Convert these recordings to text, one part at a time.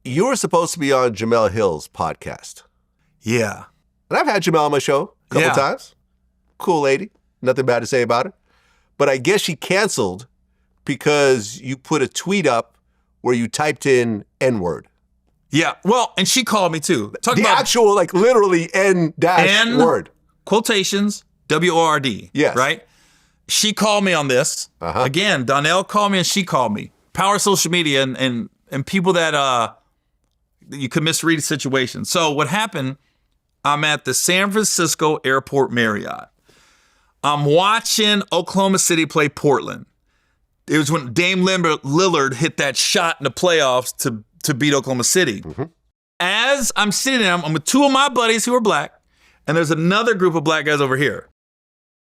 You were supposed to be on Jemele Hill's podcast. Yeah. And I've had Jemele on my show a couple times. Cool lady. Nothing bad to say about it. But I guess she canceled because you put a tweet up where you typed in N-word. Yeah. Well, and she called me too. Talk about actual, like literally N-word. Quotations, W-O-R-D. Yes. Right? She called me on this. Again, Donnell called me and she called me. Power social media and people that you could misread a situation. So what happened, I'm at the San Francisco Airport Marriott. I'm watching Oklahoma City play Portland. It was when Dame Lillard hit that shot in the playoffs to beat Oklahoma City. As I'm sitting there, I'm with two of my buddies who are black, and there's another group of black guys over here.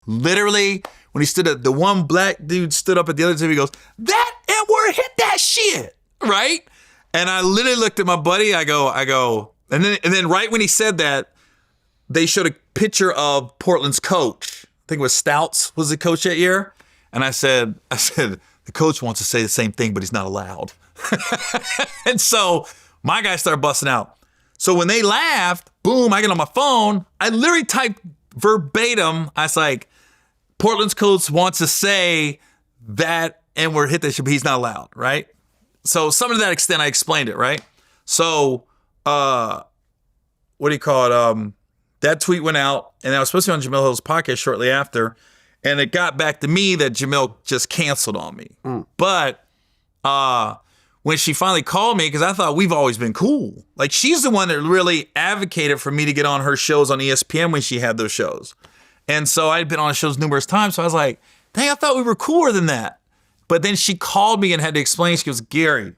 Literally, when he stood up, the one black dude stood up at the other table, he goes, "That N-word hit that shit," right? And I literally looked at my buddy, I go, and then right when he said that, they showed a picture of Portland's coach. I think it was Stotts was the coach that year. And I said, the coach wants to say the same thing, but he's not allowed. And so my guy started busting out. So when they laughed, boom, I get on my phone. I literally typed verbatim. I was like, Portland's coach wants to say that and we're hit that shit, but he's not allowed, right? So something to that extent, I explained it, right? So what do you call it? That tweet went out, and I was supposed to be on Jemele Hill's podcast shortly after, and it got back to me that Jemele just canceled on me. But when she finally called me, because I thought we've always been cool. Like, she's the one that really advocated for me to get on her shows on ESPN when she had those shows. And so I'd been on shows numerous times, so I was like, dang, I thought we were cooler than that. But then she called me and had to explain. She goes, Gary,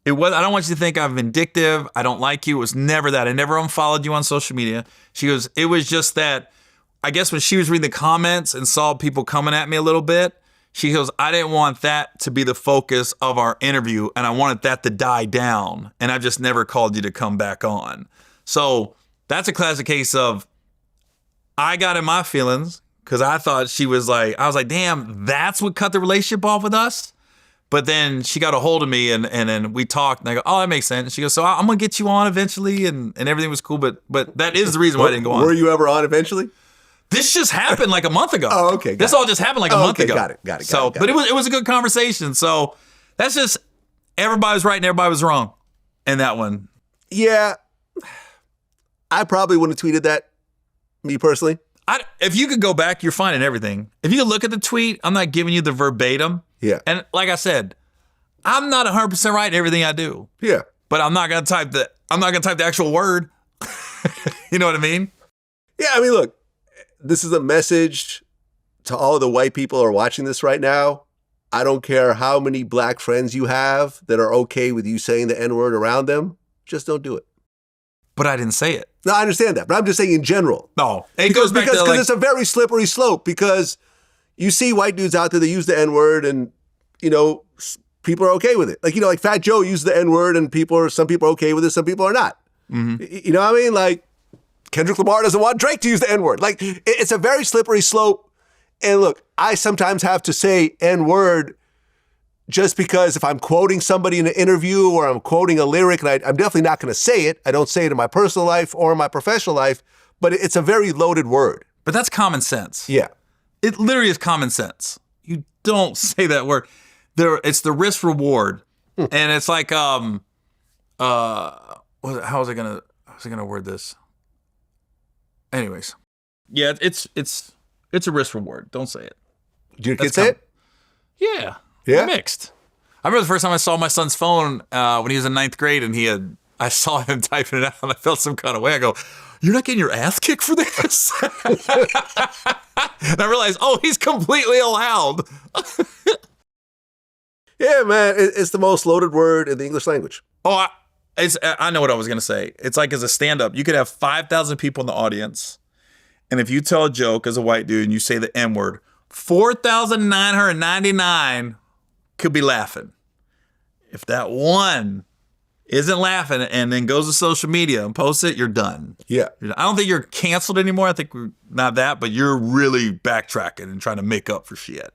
I don't want you to think I'm vindictive. I don't like you. It was never that. I never unfollowed you on social media. She goes, it was just that, I guess when she was reading the comments and saw people coming at me a little bit, she goes, I didn't want that to be the focus of our interview, and I wanted that to die down, and I've just never called you to come back on. So that's a classic case of, I got in my feelings because I thought she was like, I was like, damn, that's what cut the relationship off with us? But then she got a hold of me and then we talked and I go, oh, that makes sense. And she goes, so I'm going to get you on eventually. And everything was cool. But that is the reason why I didn't go on. Were you ever on eventually? This just happened like a month ago. Oh, okay. This all just happened like a month ago. Got it. But it was a good conversation. So that's just, everybody was right and everybody was wrong in that one. Yeah. I probably wouldn't have tweeted that, me personally. If you could go back, you're finding everything. If you could look at the tweet, I'm not giving you the verbatim. Yeah. And like I said, I'm not 100% right in everything I do. Yeah. But I'm not going to type the actual word. You know what I mean? Yeah, I mean, look, this is a message to all of the white people who are watching this right now. I don't care how many black friends you have that are okay with you saying the N-word around them. Just don't do it. But I didn't say it. No, I understand that. But I'm just saying in general. No. Because it's a very slippery slope because you see white dudes out there that use the N-word and, you know, people are okay with it. Like, you know, like Fat Joe uses the N-word and some people are okay with it, some people are not. Mm-hmm. You know what I mean? Like, Kendrick Lamar doesn't want Drake to use the N-word. Like, it's a very slippery slope. And look, I sometimes have to say N-word just because if I'm quoting somebody in an interview or I'm quoting a lyric, and I'm definitely not going to say it. I don't say it in my personal life or in my professional life, but it's a very loaded word. But that's common sense. Yeah. It literally is common sense. You don't say that word. It's the risk reward. And it's like, how was I gonna word this? Anyways. Yeah, it's a risk reward. Don't say it. Do your kids say it? Yeah. Yeah. Mixed. I remember the first time I saw my son's phone when he was in 9th grade and I saw him typing it out and I felt some kind of way. I go, you're not getting your ass kicked for this? And I realized, oh, he's completely allowed. Yeah, man, it's the most loaded word in the English language. Oh, I know what I was going to say. It's like as a stand-up, you could have 5,000 people in the audience. And if you tell a joke as a white dude and you say the N-word, 4,999 could be laughing. If that one isn't laughing and then goes to social media and posts it, you're done. Yeah. I don't think you're canceled anymore. I think we're not that, but you're really backtracking and trying to make up for shit.